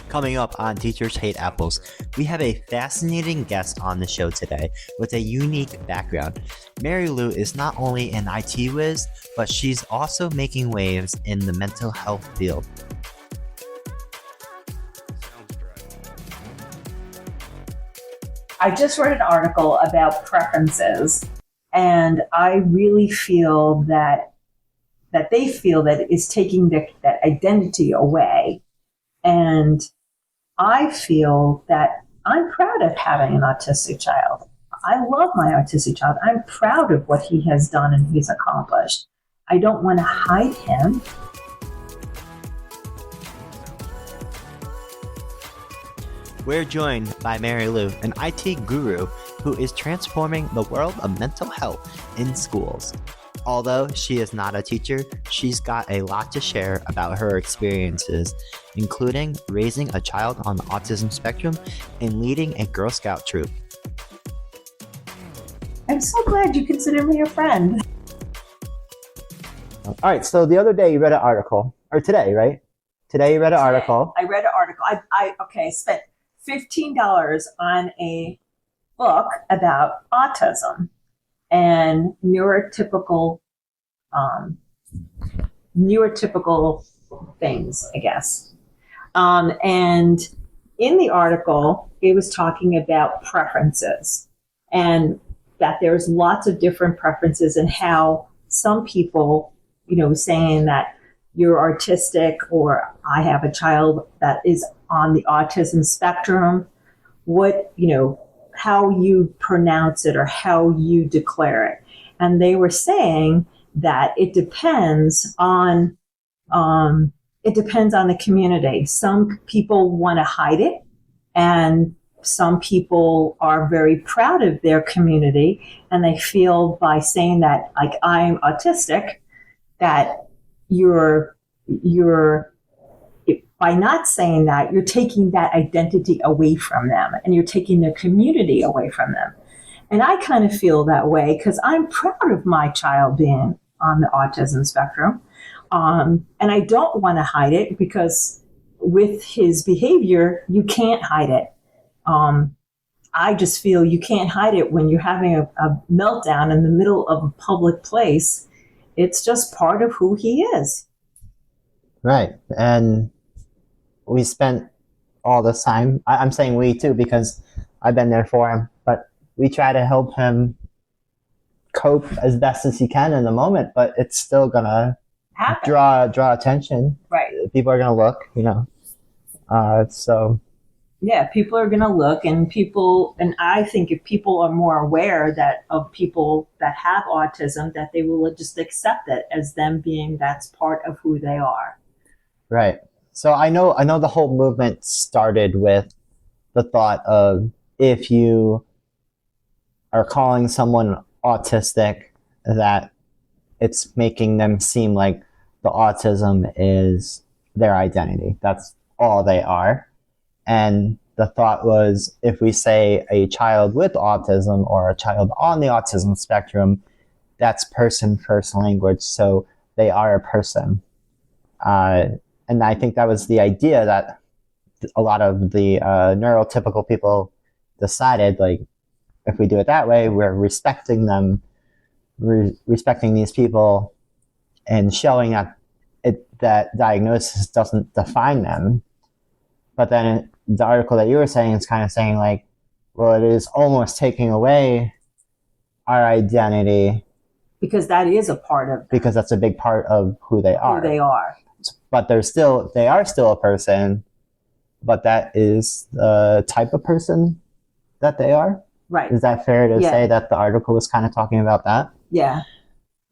Coming up on Teachers Hate Apples, we have a fascinating guest on the show today with a unique background. Marylou is not only an IT whiz, but she's also making waves in the mental health field. I just read an article about preferences, and I really feel that they feel that it's taking that identity away. And I feel that I'm proud of having an autistic child. I love my autistic child. I'm proud of what he has done and he's accomplished. I don't want to hide him. We're joined by Marylou, an IT guru who is transforming the world of mental health in schools. Although she is not a teacher, she's got a lot to share about her experiences, including raising a child on the autism spectrum and leading a Girl Scout troop. I'm so glad you consider me a friend. All right, so the other day you read an article, or today, right? Today you read an article. I read an article. I spent $15 on a book about autism and neurotypical things, I guess. And in the article, it was talking about preferences and that there's lots of different preferences and how some people, saying that you're autistic or I have a child that is on the autism spectrum, how you pronounce it or how you declare it. And they were saying that it depends on the community. Some people want to hide it, and some people are very proud of their community, and they feel by saying that, like, I'm autistic, that you're by not saying that, you're taking that identity away from them and you're taking their community away from them. And I kind of feel that way because I'm proud of my child being on the autism spectrum. And I don't want to hide it because with his behavior, you can't hide it. I just feel you can't hide it when you're having a meltdown in the middle of a public place. It's just part of who he is. Right. And we spent all this time, I'm saying we too, because I've been there for him, but we try to help him cope as best as he can in the moment, but it's still gonna draw attention. Right. People are gonna look, so. Yeah, people are gonna look, and I think if people are more aware of people that have autism, that they will just accept it as them being, that's part of who they are. Right. So I know the whole movement started with the thought of if you are calling someone autistic, that it's making them seem like the autism is their identity. That's all they are. And the thought was, if we say a child with autism or a child on the autism spectrum, that's person first language. So they are a person. And I think that was the idea that a lot of the neurotypical people decided, like, if we do it that way, we're respecting them, respecting these people, and showing that diagnosis doesn't define them. But then the article that you were saying is kind of saying, like, well, it is almost taking away our identity. Because that is a part of them. Because that's a big part of who they are. Who they are. But they are still a person, but that is the type of person that they are. Right. Is that fair to say that the article was kind of talking about that? Yeah.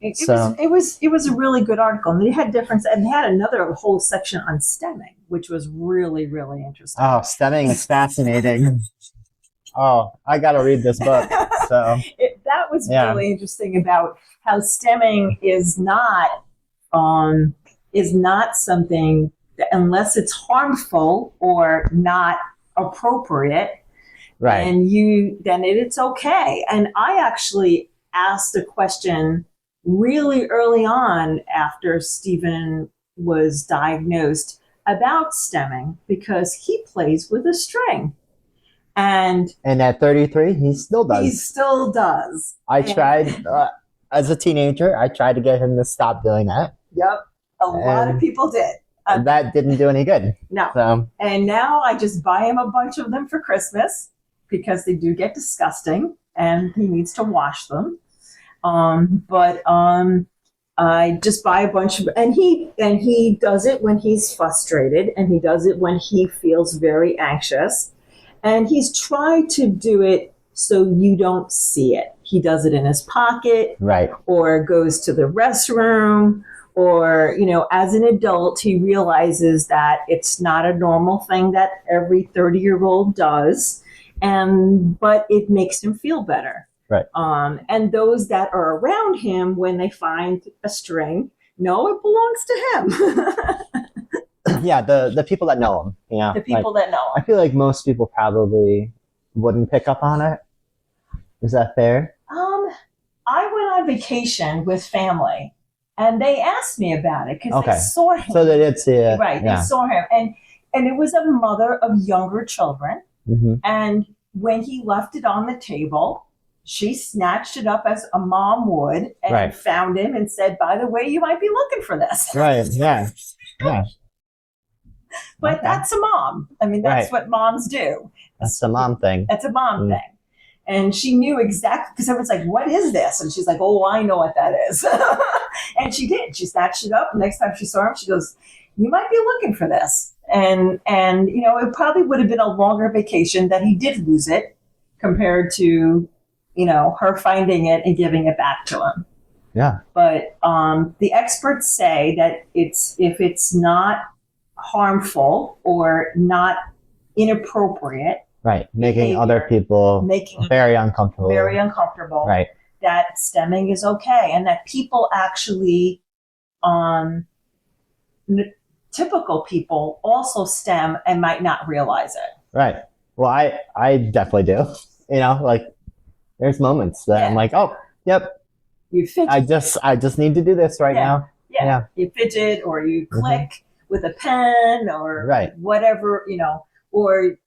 It was a really good article, and they had another whole section on stemming, which was really, really interesting. Oh, stemming is fascinating. Oh, I got to read this book. So that was really interesting about how stemming is not something that, unless it's harmful or not appropriate, right? And it's okay. And I actually asked a question really early on after Stephen was diagnosed about stemming because he plays with a string. And at 33, he still does. He still does. I tried, as a teenager, I tried to get him to stop doing that. Yep. A lot of people did. That didn't do any good. No. So. And now I just buy him a bunch of them for Christmas because they do get disgusting and he needs to wash them. I just buy a bunch of, and he does it when he's frustrated, and he does it when he feels very anxious. And he's tried to do it so you don't see it. He does it in his pocket, right, or goes to the restroom, or, as an adult, he realizes that it's not a normal thing that every 30-year-old does, but it makes him feel better. Right. And those that are around him, when they find a string, know it belongs to him. Yeah, the people that know him. Yeah, the people that know him. I feel like most people probably wouldn't pick up on it. Is that fair? I went on vacation with family, and they asked me about it because they saw him. So they did see it. Right, they saw him. And it was a mother of younger children. Mm-hmm. And when he left it on the table, she snatched it up as a mom would and found him and said, by the way, you might be looking for this. Right, yeah. Yeah. But that's a mom. I mean, that's what moms do. That's a mom thing. That's a mom thing. And she knew exactly, because everyone's like, what is this? And she's like, oh, I know what that is. And she did. She snatched it up. Next time she saw him, she goes, you might be looking for this. And it probably would have been a longer vacation that he did lose it compared to, her finding it and giving it back to him. Yeah. But the experts say that if it's not harmful or not inappropriate, right, making other people very uncomfortable, right, that stemming is okay, and that people actually, typical people also stem and might not realize it. Right. Well, I definitely do. There's moments that I'm like, oh, yep. You fidget. I just need to do this right now. Yeah. You fidget, or you click with a pen, or whatever, or,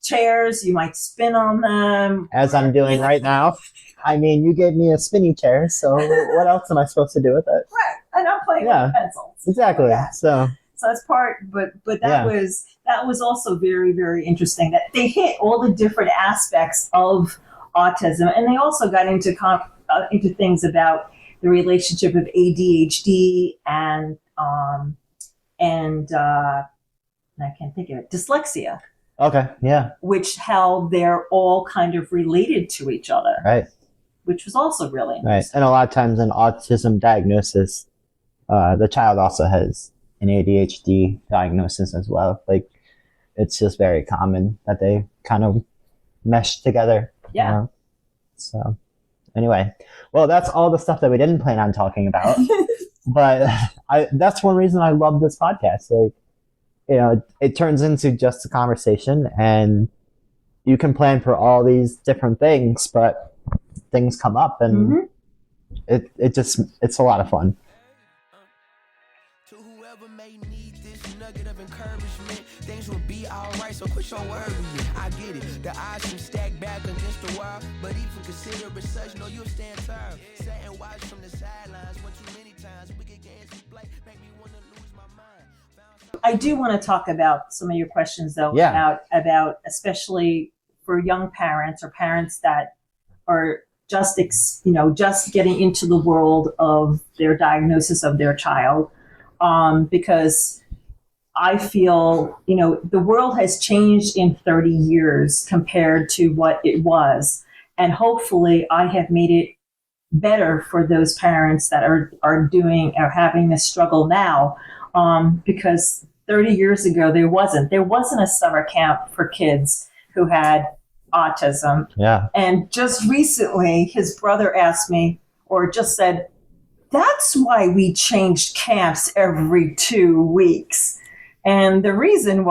chairs, you might spin on them. As I'm doing right now. I mean, you gave me a spinny chair, so what else am I supposed to do with it? Right. And I'm playing with pencils. Exactly. Yeah. So that's part, but that was also very, very interesting that they hit all the different aspects of autism, and they also got into things about the relationship of ADHD and I can't think of it, dyslexia. Okay, yeah. How they're all kind of related to each other. Right. Which was also really interesting. Right. And a lot of times in autism diagnosis, the child also has an ADHD diagnosis as well. Like, it's just very common that they kind of mesh together. Yeah. So anyway, well, that's all the stuff that we didn't plan on talking about. But that's one reason I love this podcast. Like, it turns into just a conversation, and you can plan for all these different things, but things come up, and it's a lot of fun. To whoever may need this nugget of encouragement, things will be alright, so quit your worry. I get it, the odds can stack back against the wall, but even consider it such, no, you'll stand tall. Sit and watch from the sidelines, one too many times, we get games to play, make me want to lose my mind. I do want to talk about some of your questions, though, about especially for young parents or parents that are just getting into the world of their diagnosis of their child, because I feel, the world has changed in 30 years compared to what it was, and hopefully I have made it better for those parents that are having this struggle now. Because 30 years ago, there wasn't a summer camp for kids who had autism. Yeah. And just recently, his brother asked me, or just said, that's why we changed camps every 2 weeks. And the reason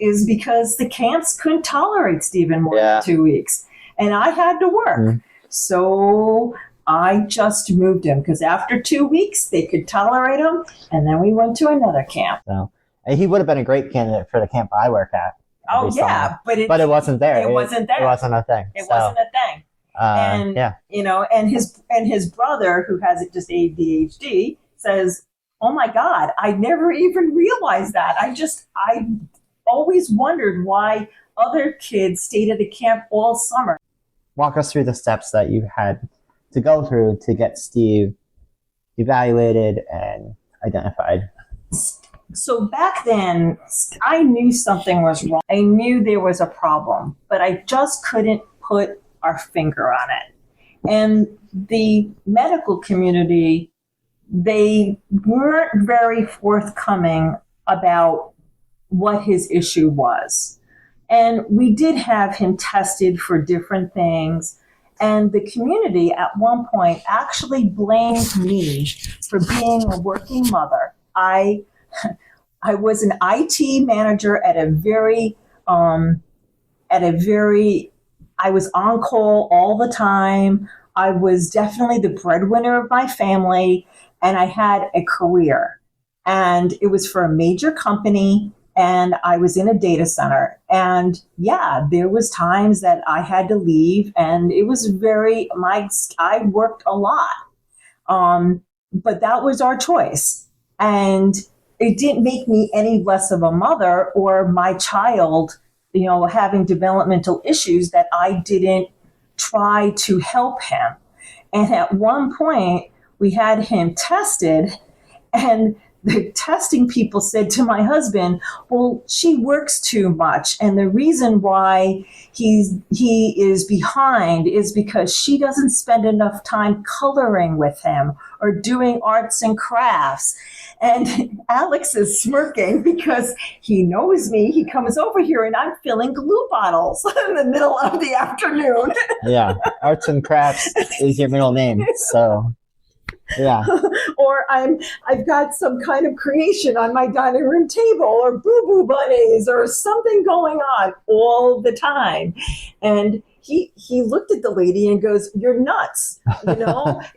is because the camps couldn't tolerate Stephen more than 2 weeks. And I had to work. Mm. So I just moved him because after 2 weeks they could tolerate him, and then we went to another camp. So, And he would have been a great candidate for the camp I work at. Oh yeah, but it wasn't there. It wasn't there. It wasn't a thing. It wasn't a thing. And yeah. and his brother, who has just ADHD, says, "Oh my God, I never even realized that. I always wondered why other kids stayed at the camp all summer." Walk us through the steps that you had to go through to get Steve evaluated and identified. So back then, I knew something was wrong. I knew there was a problem, but I just couldn't put our finger on it. And the medical community, they weren't very forthcoming about what his issue was. And we did have him tested for different things. And the community at one point actually blamed me for being a working mother. I was an IT manager at a very, I was on call all the time. I was definitely the breadwinner of my family, and I had a career. And it was for a major company, and I was in a data center. And yeah, there was times that I had to leave, and it was I worked a lot. But that was our choice. And it didn't make me any less of a mother or my child, having developmental issues, that I didn't try to help him. And at one point, we had him tested, and the testing people said to my husband, "Well, she works too much, and the reason why he is behind is because she doesn't spend enough time coloring with him or doing arts and crafts." And Alex is smirking because he knows me. He comes over here and I'm filling glue bottles in the middle of the afternoon. Yeah, arts and crafts is your middle name, so yeah. Or I've got some kind of creation on my dining room table, or boo-boo bunnies, or something going on all the time. And he looked at the lady and goes, "You're nuts.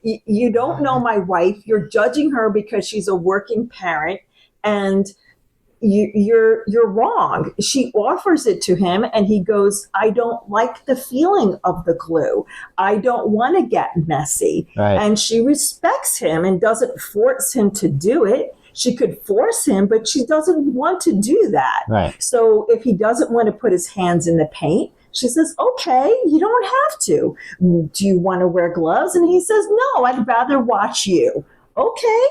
You don't know my wife. You're judging her because she's a working parent, and you're wrong." She offers it to him, and he goes, "I don't like the feeling of the glue. I don't want to get messy." Right. And she respects him and doesn't force him to do it. She could force him, but she doesn't want to do that. Right. So if he doesn't want to put his hands in the paint, she says, "Okay, you don't have to. Do you want to wear gloves?" And he says, "No, I'd rather watch you." Okay.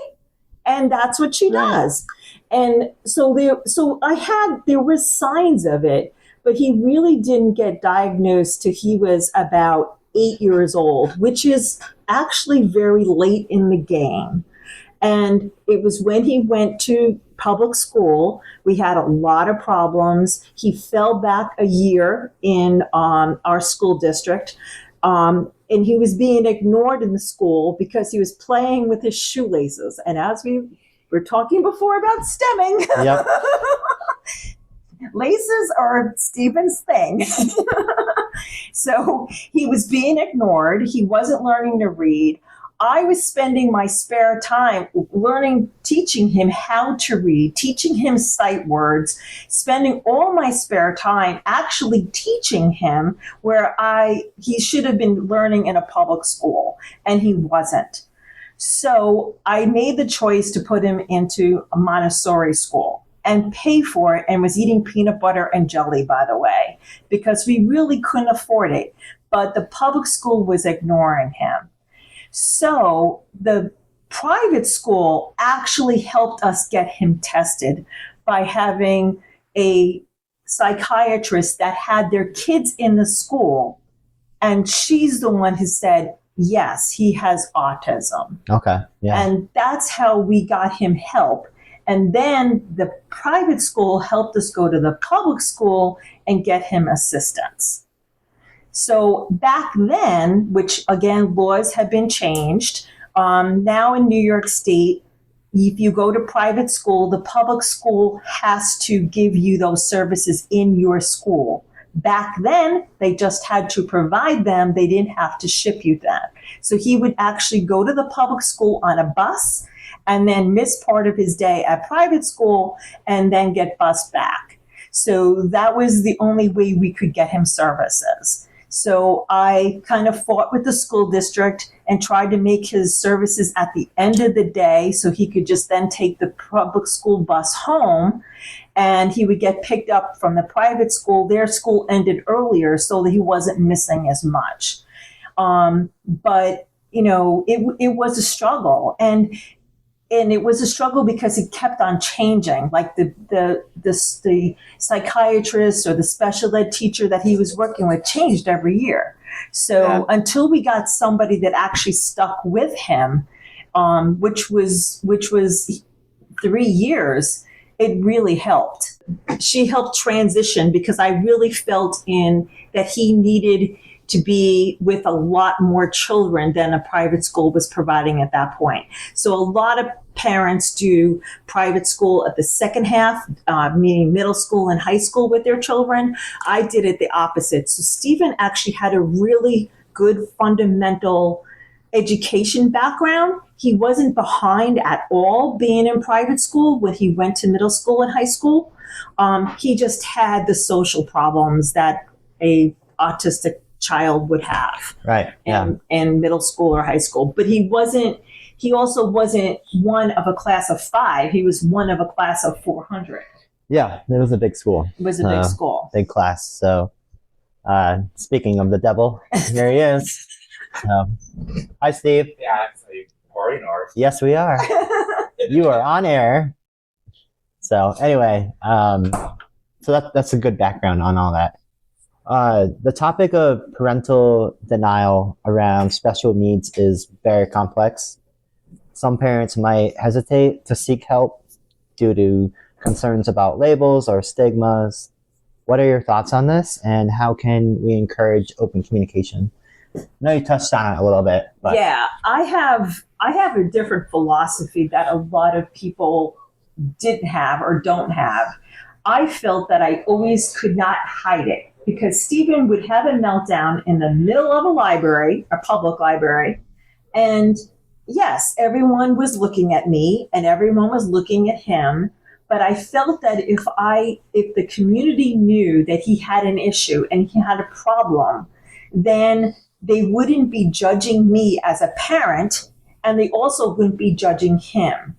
And that's what she does. And so there was signs of it, but he really didn't get diagnosed till he was about 8 years old, which is actually very late in the game. And it was when he went to public school, we had a lot of problems. He fell back a year in our school district. And he was being ignored in the school because he was playing with his shoelaces. And as we were talking before about stemming, Yep. laces are Stephen's thing. So he was being ignored. He wasn't learning to read. I was spending my spare time teaching him how to read, teaching him sight words, spending all my spare time actually teaching him where he should have been learning in a public school, and he wasn't. So I made the choice to put him into a Montessori school and pay for it, and was eating peanut butter and jelly, by the way, because we really couldn't afford it. But the public school was ignoring him. So the private school actually helped us get him tested by having a psychiatrist that had their kids in the school. And she's the one who said, yes, he has autism. Okay. Yeah. And that's how we got him help. And then the private school helped us go to the public school and get him assistance. So back then, which again, laws have been changed, now in New York State, if you go to private school, the public school has to give you those services in your school. Back then, they just had to provide them. They didn't have to ship you that. So he would actually go to the public school on a bus, and then miss part of his day at private school and then get bused back. So that was the only way we could get him services. So I kind of fought with the school district and tried to make his services at the end of the day so he could just then take the public school bus home, and he would get picked up from the private school. Their school ended earlier so that he wasn't missing as much. But, you know, it was a struggle. And it was a struggle because it kept on changing. Like the psychiatrist or the special ed teacher that he was working with changed every year. So until we got somebody that actually stuck with him, which was 3 years, it really helped. She helped transition because I really felt in that he needed to be with a lot more children than a private school was providing at that point. So a lot of parents do private school at the second half, meaning middle school and high school with their children. I did it the opposite. So Stephen actually had a really good fundamental education background. He wasn't behind at all being in private school when he went to middle school and high school. He just had the social problems that a autistic child would have, right? In middle school or high school. But he also wasn't one of a class of 5. He was one of a class of 400. Yeah, it was a big school. It was a big school. Big class. So speaking of the devil, here he is. Hi, Steve. Yeah, actually, recording or Yes, we are. You are on air. So anyway, so that's a good background on all that. The topic of parental denial around special needs is very complex. Some parents might hesitate to seek help due to concerns about labels or stigmas. What are your thoughts on this, and how can we encourage open communication? I know you touched on it a little bit, but yeah, I have a different philosophy that a lot of people didn't have or don't have. I felt that I always could not hide it, because Stephen would have a meltdown in the middle of a library, a public library, and yes, everyone was looking at me and everyone was looking at him, but I felt that if the community knew that he had an issue and he had a problem, then they wouldn't be judging me as a parent, and they also wouldn't be judging him.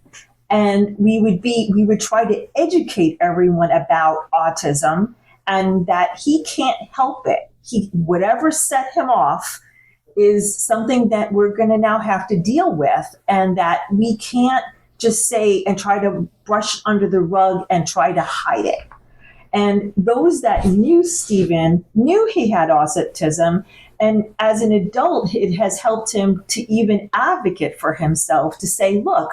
And we would try to educate everyone about autism, and that he can't help it. Whatever set him off is something that we're going to now have to deal with, and that we can't just say and try to brush under the rug and try to hide it. And those that knew Stephen knew he had autism, and as an adult, it has helped him to even advocate for himself, to say, look,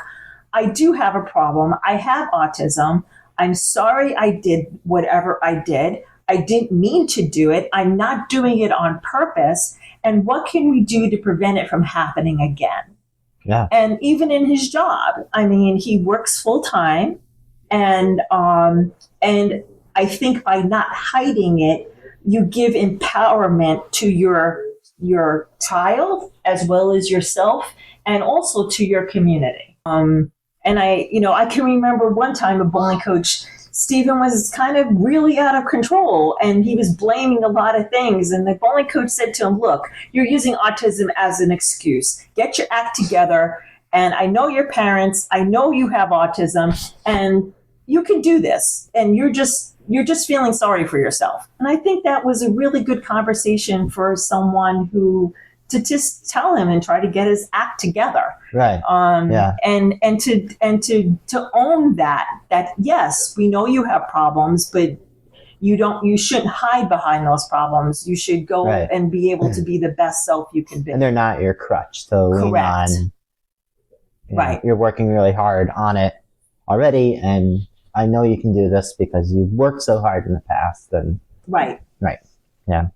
I do have a problem. I have autism. I'm sorry I did whatever I did. I didn't mean to do it. I'm not doing it on purpose. And what can we do to prevent it from happening again? Yeah. And even in his job, I mean, he works full time, and I think by not hiding it, you give empowerment to your child as well as yourself, and also to your community. And I can remember one time a bowling coach, Stephen was kind of really out of control, and he was blaming a lot of things. And the bowling coach said to him, look, you're using autism as an excuse. Get your act together. And I know your parents. I know you have autism, and you can do this. And you're just feeling sorry for yourself. And I think that was a really good conversation for someone to just tell him and try to get his act together. Right. And to own that yes, we know you have problems, but you shouldn't hide behind those problems. You should go and be able to be the best self you can be. And they're not your crutch to lean on. Right. You're working really hard on it already, and I know you can do this because you've worked so hard in the past. And right. Yeah.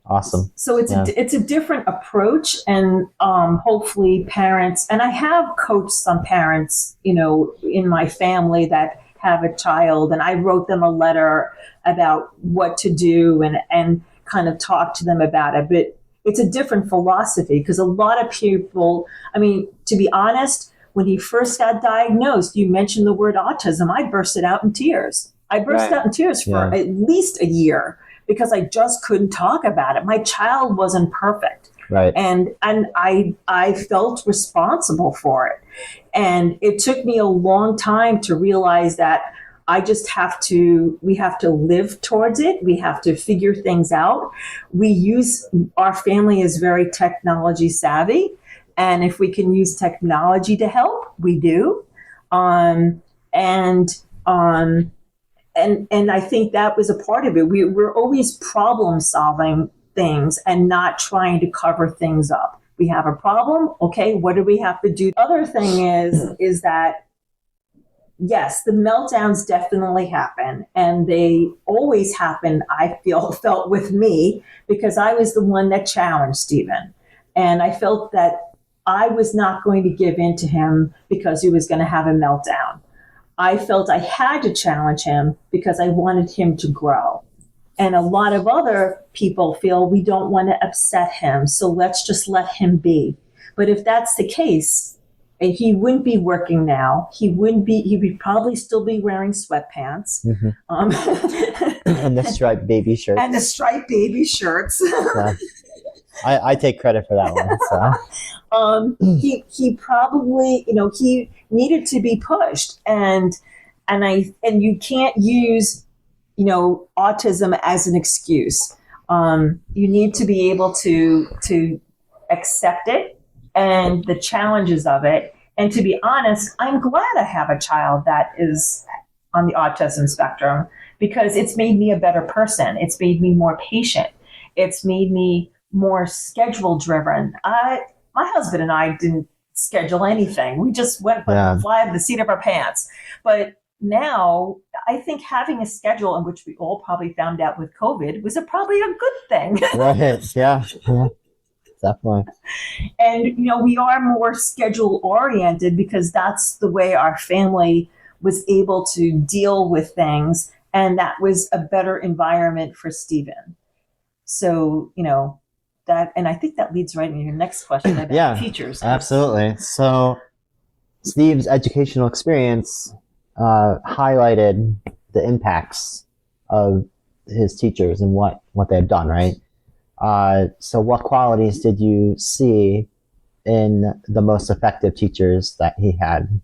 Awesome. So it's a different approach, and hopefully parents, and I have coached some parents, in my family that have a child, and I wrote them a letter about what to do and kind of talk to them about it. But it's a different philosophy, because a lot of people, I mean, to be honest, when he first got diagnosed, you mentioned the word autism. I bursted out in tears. I burst out in tears for at least a year because I just couldn't talk about it. My child wasn't perfect. Right. And I felt responsible for it. And it took me a long time to realize that we have to live towards it. We have to figure things out. Our family is very technology savvy. And if we can use technology to help, we do. And I think that was a part of it. We're always problem solving things and not trying to cover things up. We have a problem. Okay, what do we have to do? The other thing is that, yes, the meltdowns definitely happen. And they always happen, felt with me, because I was the one that challenged Stephen. And I felt that I was not going to give in to him because he was going to have a meltdown. I felt I had to challenge him because I wanted him to grow. And a lot of other people feel we don't want to upset him, so let's just let him be. But if that's the case, he wouldn't be working now. He would probably still be wearing sweatpants. And the striped baby shirts. And the striped baby shirts. Yeah. I take credit for that one. So. He probably, he needed to be pushed, and you can't use, autism as an excuse. You need to be able to accept it and the challenges of it. And to be honest, I'm glad I have a child that is on the autism spectrum, because it's made me a better person. It's made me more patient. It's made me more schedule driven. My husband and I didn't schedule anything. We just went fly by the seat of our pants. But now I think having a schedule, in which we all probably found out with COVID, was probably a good thing. Right. Yeah. Definitely. And, we are more schedule oriented because that's the way our family was able to deal with things. And that was a better environment for Stephen. So, that, and I think that leads right into your next question about teachers. Absolutely. So Steve's educational experience highlighted the impacts of his teachers and what they've done, right? So what qualities did you see in the most effective teachers that he had?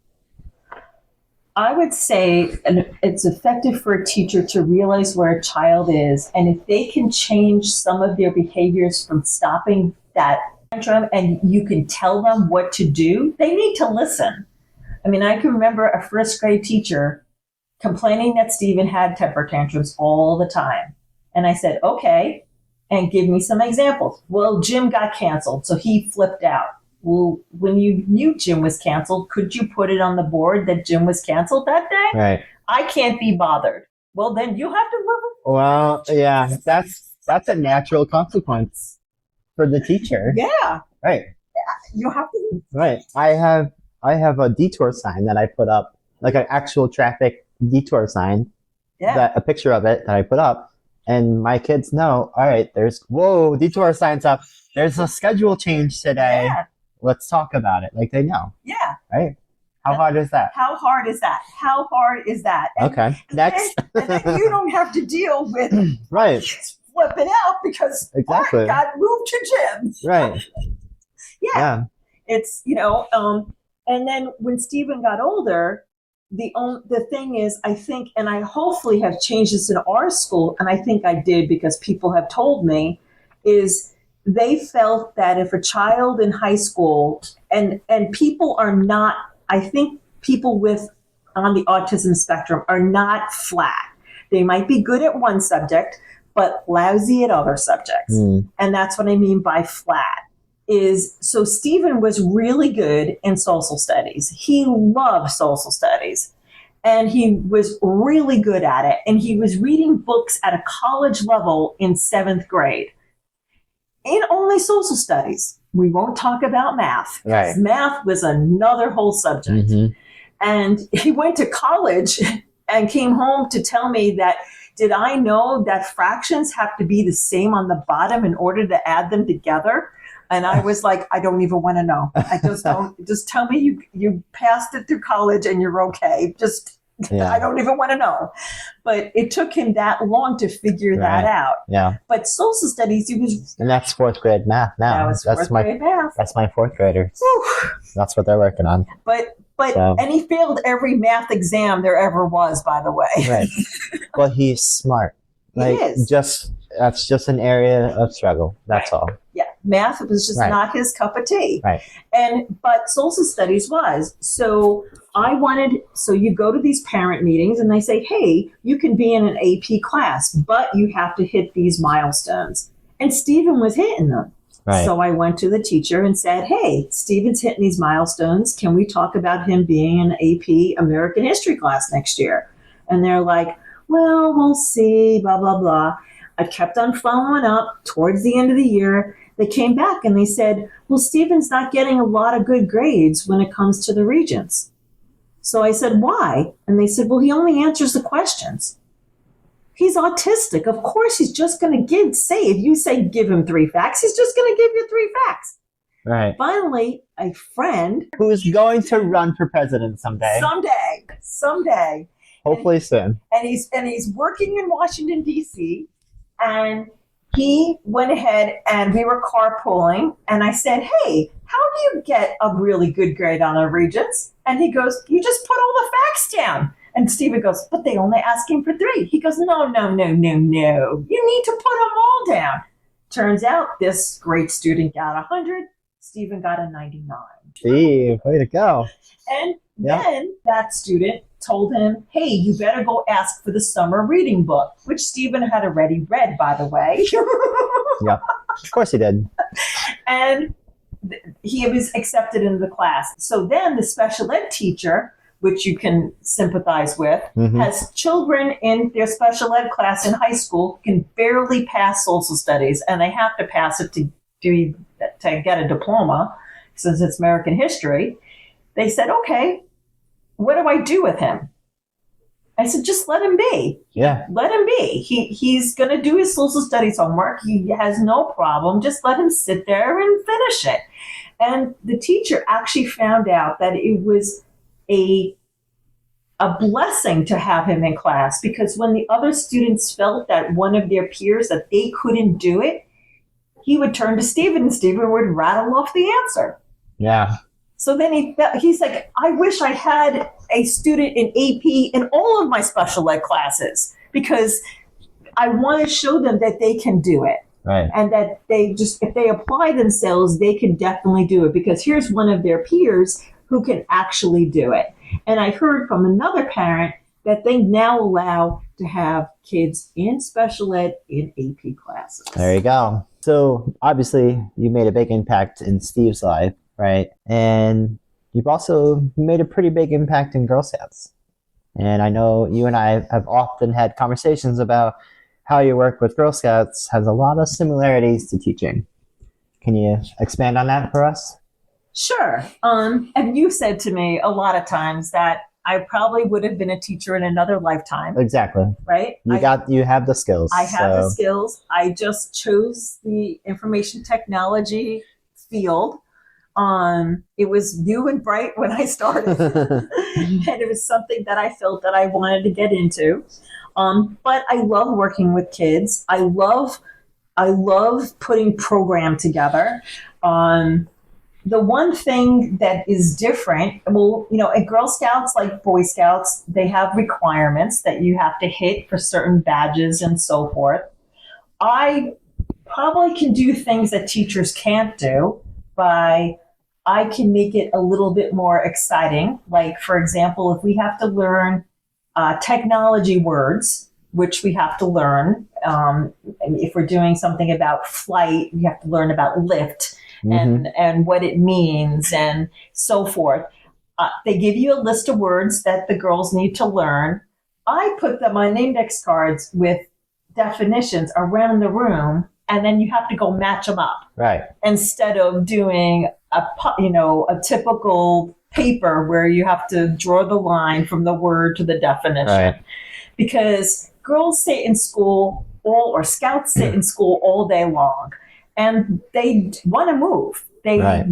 I would say it's effective for a teacher to realize where a child is, and if they can change some of their behaviors from stopping that tantrum and you can tell them what to do, they need to listen. I mean, I can remember a first grade teacher complaining that Stephen had temper tantrums all the time. And I said, okay, and give me some examples. Well, gym got canceled, so he flipped out. Well, when you knew gym was canceled, could you put it on the board that gym was canceled that day? Right. I can't be bothered. Well, then you have to live with. Well, yeah, that's a natural consequence for the teacher. Yeah. Right. Yeah, you have to. Right. I have a detour sign that I put up, like an actual traffic detour sign. Yeah. A picture of it that I put up, and my kids know. All right, whoa, detour signs up. There's a schedule change today. Yeah. Let's talk about it. Like they know. Yeah. Right. How hard is that? How hard is that? How hard is that? And okay. Next. And then you don't have to deal with right. flipping out because exactly. got moved to gym. Right. Yeah. It's, and then when Stephen got older, the thing is, I think, and I hopefully have changed this in our school, and I think I did because people have told me, is they felt that if a child in high school, and people are not, I think people on the autism spectrum are not flat. They might be good at one subject, but lousy at other subjects. And that's what I mean by flat. So Stephen was really good in social studies. He loved social studies. And he was really good at it. And he was reading books at a college level in 7th grade. In only social studies. We won't talk about math. Right. Math was another whole subject. Mm-hmm. And he went to college and came home to tell me that, did I know that fractions have to be the same on the bottom in order to add them together? And I was like, I don't even want to know. I just don't. Just tell me you passed it through college and you're okay. Just I don't even want to know. But it took him that long to figure that out. Yeah. But social studies, he was. And that's fourth grade math now. That was fourth grade math. That's my fourth grader. Whew. That's what they're working on. But and he failed every math exam there ever was, by the way. Right. Well, he's smart. Like, he is. That's just an area of struggle. That's all. Yeah, math was just not his cup of tea. Right. But social studies was. So you go to these parent meetings and they say, hey, you can be in an AP class, but you have to hit these milestones. And Stephen was hitting them. Right. So I went to the teacher and said, hey, Stephen's hitting these milestones. Can we talk about him being in an AP American history class next year? And they're like, well, we'll see, blah, blah, blah. I kept on following up. Towards the end of the year, they came back and they said, well, Stephen's not getting a lot of good grades when it comes to the Regents. So I said, why? And they said, well, he only answers the questions. He's autistic. Of course, he's just going to if you say give him 3 facts, he's just going to give you 3 facts. Right. Finally, a friend. Who's going to run for president someday. Someday. Hopefully soon. And he's working in Washington, D.C., and he went ahead and we were carpooling, and I said, hey, how do you get a really good grade on the Regents? And he goes, you just put all the facts down. And Stephen goes, but they only ask him for 3. He goes, no. You need to put them all down. Turns out this great student got 100. Stephen got a 99. Steve, way to go. And then that student told him, hey, you better go ask for the summer reading book, which Stephen had already read, by the way. Yeah, of course he did. And he was accepted into the class. So then the special ed teacher, which you can sympathize with, has children in their special ed class in high school can barely pass social studies, and they have to pass it to get a diploma, since it's American history. They said, okay, what do I do with him? I said, just let him be. Yeah. Let him be. He's going to do his social studies homework. He has no problem. Just let him sit there and finish it. And the teacher actually found out that it was a blessing to have him in class, because when the other students felt that one of their peers, that they couldn't do it, he would turn to Stephen and Stephen would rattle off the answer. Yeah. So then he's like, I wish I had a student in AP in all of my special ed classes, because I want to show them that they can do it. Right. And that if they apply themselves, they can definitely do it, because here's one of their peers who can actually do it. And I heard from another parent that they now allow to have kids in special ed in AP classes. There you go. So obviously you made a big impact in Steve's life, right? And you've also made a pretty big impact in Girl Scouts. And I know you and I have often had conversations about how your work with Girl Scouts has a lot of similarities to teaching. Can you expand on that for us? Sure. And you said to me a lot of times that I probably would have been a teacher in another lifetime. Exactly. Right? You have the skills. I have the skills. I just chose the information technology field. It was new and bright when I started. And it was something that I felt that I wanted to get into. But I love working with kids. I love putting program together. The one thing that is different, at Girl Scouts, like Boy Scouts, they have requirements that you have to hit for certain badges and so forth. I probably can do things that teachers can't do, I can make it a little bit more exciting. Like, for example, if we have to learn technology words, which we have to learn, if we're doing something about flight, we have to learn about lift. And what it means and so forth. They give you a list of words that the girls need to learn. I put them on index cards with definitions around the room, and then you have to go match them up. Right. Instead of doing a typical paper where you have to draw the line from the word to the definition. Right. Because girls sit in school or scouts sit in school all day long. and they want to move. Right.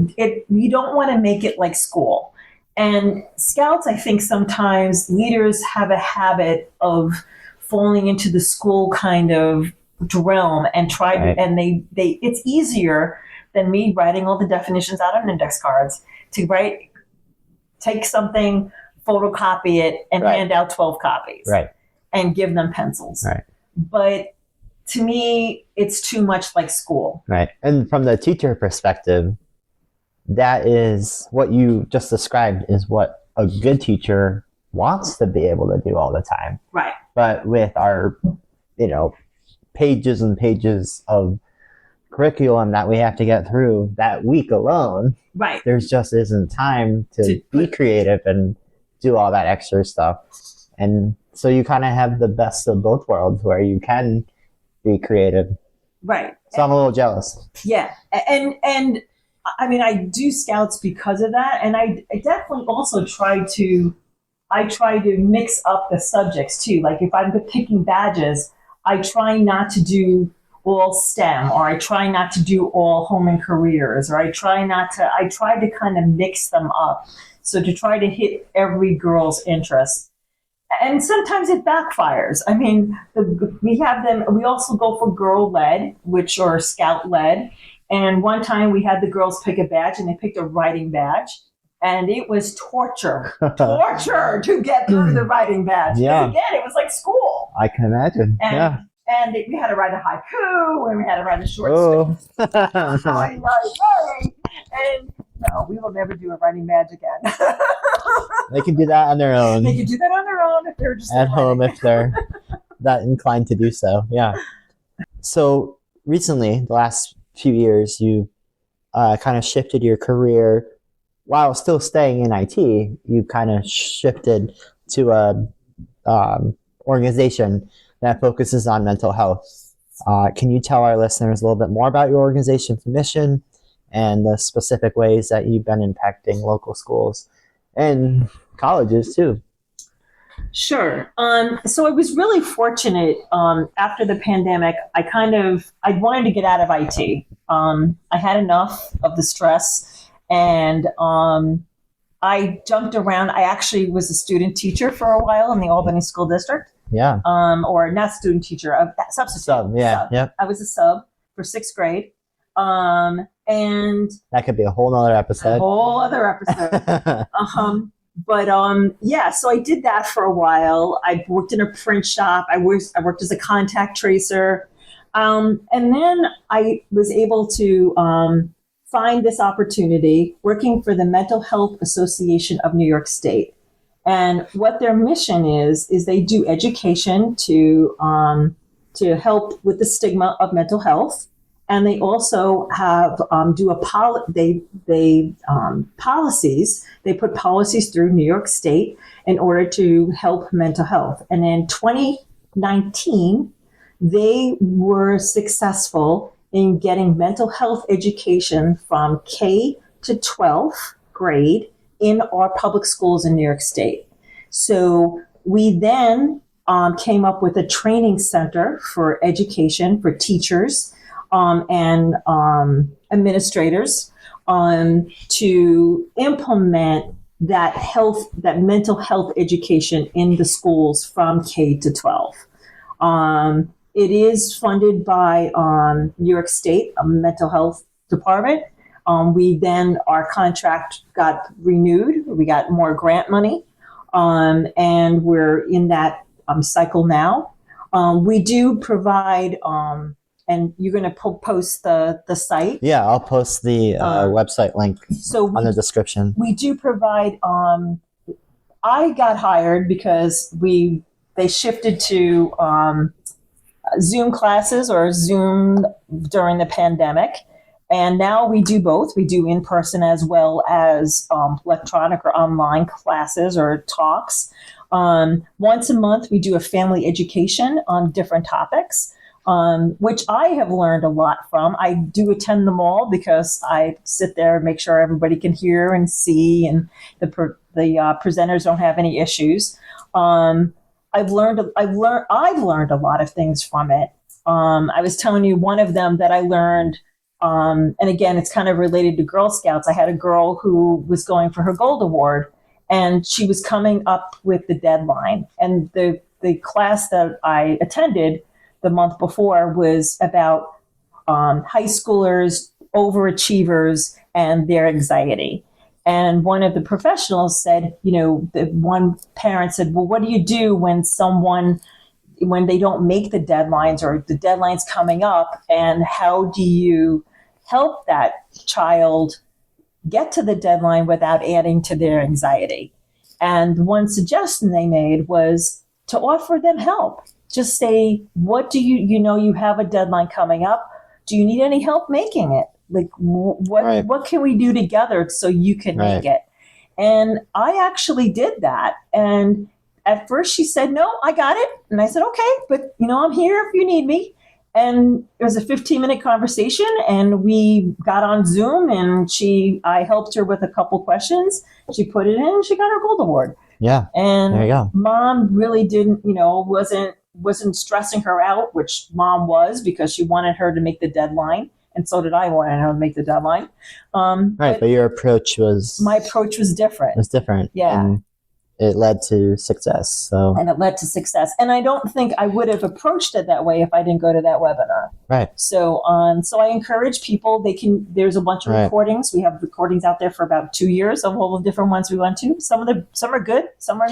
You don't want to make it like school. And Scouts, I think sometimes leaders have a habit of falling into the school kind of realm and try Right. to, and they it's easier than me writing all the definitions out on index cards to take something, photocopy it, and Right. hand out 12 copies. Right. And give them pencils. Right. But to me, it's too much like school. Right. And from the teacher perspective, that is what you just described is what a good teacher wants to be able to do all the time. Right. But with our, pages and pages of curriculum that we have to get through that week alone, Right. there's just isn't time to be creative and do all that extra stuff. And so you kind of have the best of both worlds where you can be creative. Right. So I'm a little jealous. Yeah. And I mean, I do Scouts because of that. And I definitely also try to mix up the subjects too. Like if I'm picking badges, I try not to do all STEM, or I try not to do all home and careers, or I try to kind of mix them up. So to try to hit every girl's interest. And sometimes it backfires. I mean, we also go for girl-led, or Scout-led. And one time we had the girls pick a badge, and they picked a writing badge. And it was torture to get through the writing badge. Yeah. Again, it was like school. I can imagine. And we had to write a haiku, and we had to write a short story. And no, we will never do a writing badge again. They can do that on their own. They can do that on their own if they're just at home if they're that inclined to do so. Yeah. So recently, the last few years, you kind of shifted your career while still staying in IT. You kind of shifted to a organization that focuses on mental health. Can you tell our listeners a little bit more about your organization's mission and the specific ways that you've been impacting local schools and colleges too? Sure. So I was really fortunate after the pandemic. I wanted to get out of IT. I had enough of the stress, and I jumped around. I actually was a student teacher for a while in the Albany School District. Yeah. Or not student teacher, a substitute. Sub, yeah. Yep. I was a sub for 6th grade. And that could be a whole other episode. So I did that for a while. I worked in a print shop. I worked as a contact tracer. And then I was able to find this opportunity working for the Mental Health Association of New York State. And what their mission is they do education to help with the stigma of mental health. And they also have policies. They put policies through New York State in order to help mental health. And in 2019, they were successful in getting mental health education from K to 12th grade in our public schools in New York State. So we then came up with a training center for education for teachers and administrators to implement that mental health education in the schools from K to 12. It is funded by New York State Mental Health Department. Our contract got renewed. We got more grant money, and we're in that cycle now. We do provide, and you're going to post the site. Yeah, I'll post the website link on the description. We do provide. I got hired because they shifted to Zoom classes or Zoom during the pandemic. And now we do both. We do in-person as well as electronic or online classes or talks. Once a month, we do a family education on different topics, which I have learned a lot from. I do attend them all because I sit there and make sure everybody can hear and see, and the presenters don't have any issues. I've learned a lot of things from it. I was telling you one of them that I learned And again, it's kind of related to Girl Scouts. I had a girl who was going for her Gold Award, and she was coming up with the deadline. And the class that I attended the month before was about high schoolers, overachievers, and their anxiety. And one of the professionals said, the one parent said, well, what do you do when they don't make the deadlines or the deadline's coming up? And how do you help that child get to the deadline without adding to their anxiety? And one suggestion they made was to offer them help. Just say, what do you have a deadline coming up? Do you need any help making it? Like, what can we do together so you can make it? And I actually did that. And at first she said, no, I got it. And I said, okay, but I'm here if you need me. And it was a 15-minute conversation, and we got on Zoom, and I helped her with a couple questions. She put it in, she got her Gold Award. Yeah. And there you go. Mom really didn't, wasn't stressing her out, which Mom was, because she wanted her to make the deadline. And so did I want her to make the deadline. But your approach was... My approach was different. It was different. Yeah. And it led to success. And it led to success. And I don't think I would have approached it that way if I didn't go to that webinar. Right. So I encourage people, there's a bunch of recordings. We have recordings out there for about 2 years of all the different ones we went to. Some are good, some are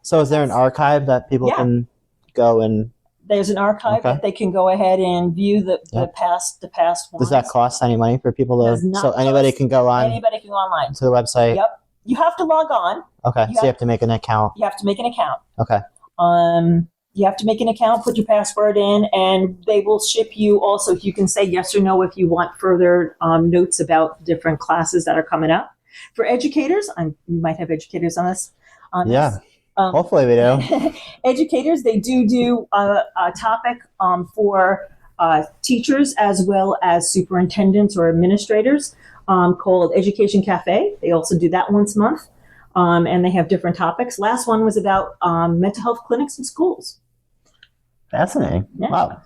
So is there an archive that people can go and... There's an archive that they can go ahead and view the past ones. Does that cost any money for people to... So anybody can go on... Anybody can go online. To the website? Yep. You have to log on. Okay, so you have to make an account. You have to make an account. Okay. You have to make an account, put your password in, and they will ship you also. You can say yes or no if you want further notes about different classes that are coming up. For educators, you might have educators on this. Hopefully we do. Educators, they do a topic for teachers as well as superintendents or administrators called Education Cafe. They also do that once a month, and they have different topics. Last one was about mental health clinics in schools. Fascinating. Yeah. Wow.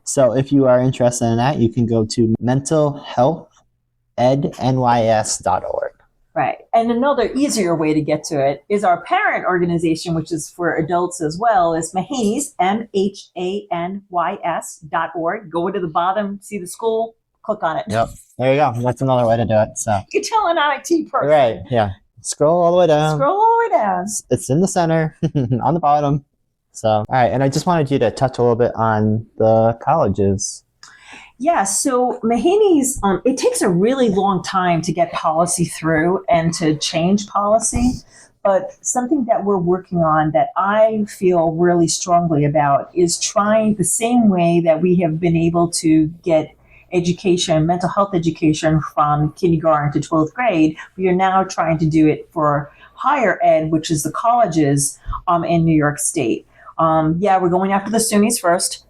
So if you are interested in that, you can go to mentalhealthednys.org. Right. And another easier way to get to it is our parent organization, which is for adults as well, is Mahanys, MHANYS.org. Go to the bottom, see the school, click on it. Yep. There you go. That's another way to do it. So you can tell an IT person. Right. Yeah. Scroll all the way down. Scroll all the way down. It's in the center, on the bottom. So, all right. And I just wanted you to touch a little bit on the colleges. Yeah, so Mahaney's, it takes a really long time to get policy through and to change policy, but something that we're working on that I feel really strongly about is trying the same way that we have been able to get education, mental health education from kindergarten to 12th grade. We are now trying to do it for higher ed, which is the colleges in New York State. We're going after the SUNYs first,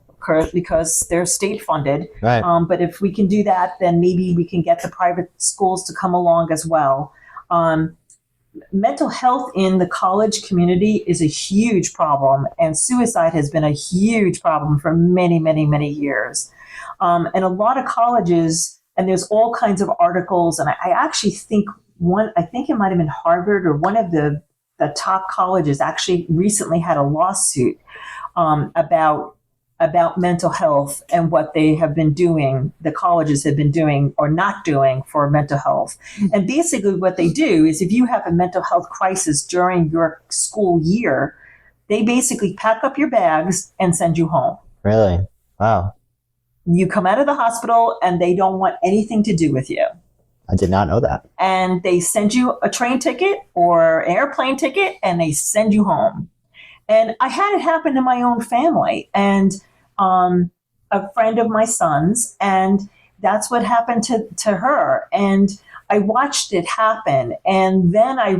because they're state funded. Right. But if we can do that, then maybe we can get the private schools to come along as well. Mental health in the college community is a huge problem, and suicide has been a huge problem for many, many, many years. And a lot of colleges, and there's all kinds of articles, and I actually think it might have been Harvard or one of the top colleges actually recently had a lawsuit about mental health and what they have been doing, the colleges have been doing or not doing for mental health. And basically what they do is if you have a mental health crisis during your school year, they basically pack up your bags and send you home. Really? Wow. You come out of the hospital and they don't want anything to do with you. I did not know that. And they send you a train ticket or an airplane ticket and they send you home. And I had it happen to my own family and a friend of my son's, and that's what happened to her. And I watched it happen. And then I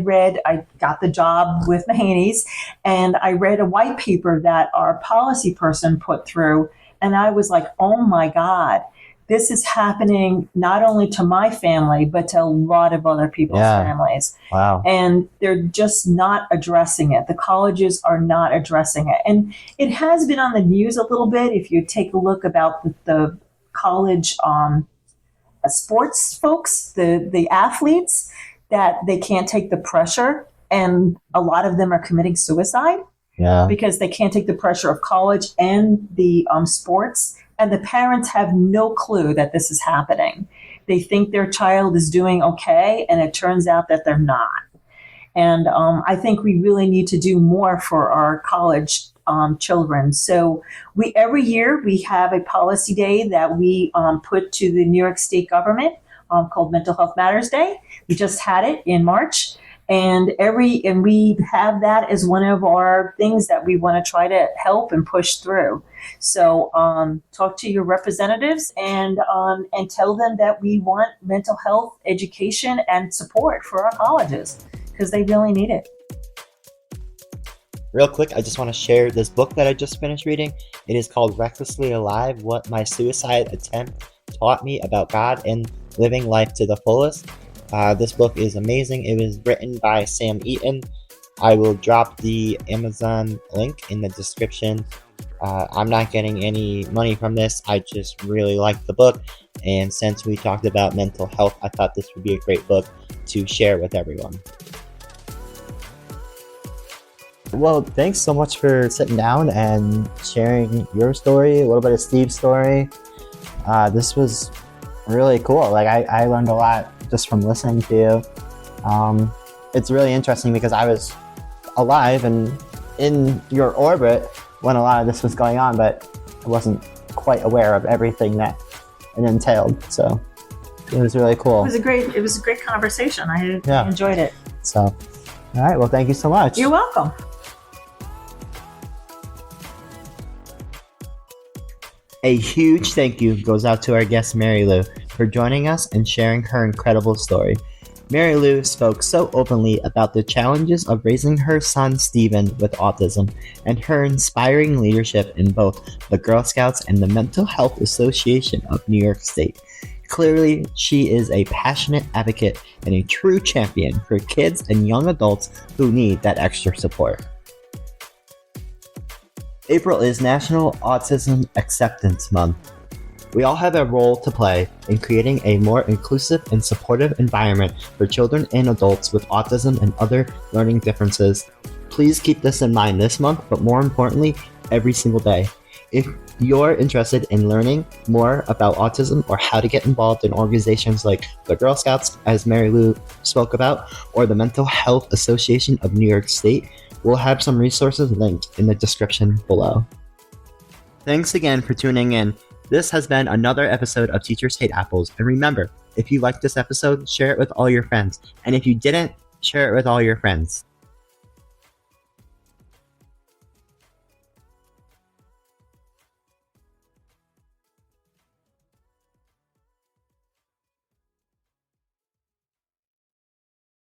got the job with Mahaney's, and I read a white paper that our policy person put through. And I was like, oh my God, this is happening not only to my family, but to a lot of other people's families. Wow. And they're just not addressing it. The colleges are not addressing it. And it has been on the news a little bit. If you take a look about the college sports folks, the athletes, that they can't take the pressure, and a lot of them are committing suicide because they can't take the pressure of college and the sports, and the parents have no clue that this is happening. They think their child is doing okay, and it turns out that they're not. And I think we really need to do more for our college children. So every year we have a policy day that we put to the New York State government called Mental Health Matters Day. We just had it in March, and we have that as one of our things that we want to try to help and push through. So talk to your representatives and tell them that we want mental health education and support for our colleges, because they really need it. Real quick, I just want to share this book that I just finished reading. It is called Recklessly Alive: What My Suicide Attempt Taught Me About God and Living Life to the Fullest. This book is amazing. It was written by Sam Eaton. I will drop the Amazon link in the description. I'm not getting any money from this. I just really like the book. And since we talked about mental health, I thought this would be a great book to share with everyone. Well, thanks so much for sitting down and sharing your story, a little bit of Steve's story. This was really cool. Like I learned a lot just from listening to you. It's really interesting because I was alive and in your orbit when a lot of this was going on, but I wasn't quite aware of everything that it entailed. So it was really cool. It was a great conversation. I enjoyed it. So, all right. Well, thank you so much. You're welcome. A huge thank you goes out to our guest Marylou for joining us and sharing her incredible story. Marylou spoke so openly about the challenges of raising her son Steven with autism and her inspiring leadership in both the Girl Scouts and the Mental Health Association of New York State. Clearly, she is a passionate advocate and a true champion for kids and young adults who need that extra support. April is National Autism Acceptance Month. We all have a role to play in creating a more inclusive and supportive environment for children and adults with autism and other learning differences. Please keep this in mind this month, but more importantly, every single day. If you're interested in learning more about autism or how to get involved in organizations like the Girl Scouts, as Marylou spoke about, or the Mental Health Association of New York State, we'll have some resources linked in the description below. Thanks again for tuning in. This has been another episode of Teachers Hate Apples. And remember, if you liked this episode, share it with all your friends. And if you didn't, share it with all your friends.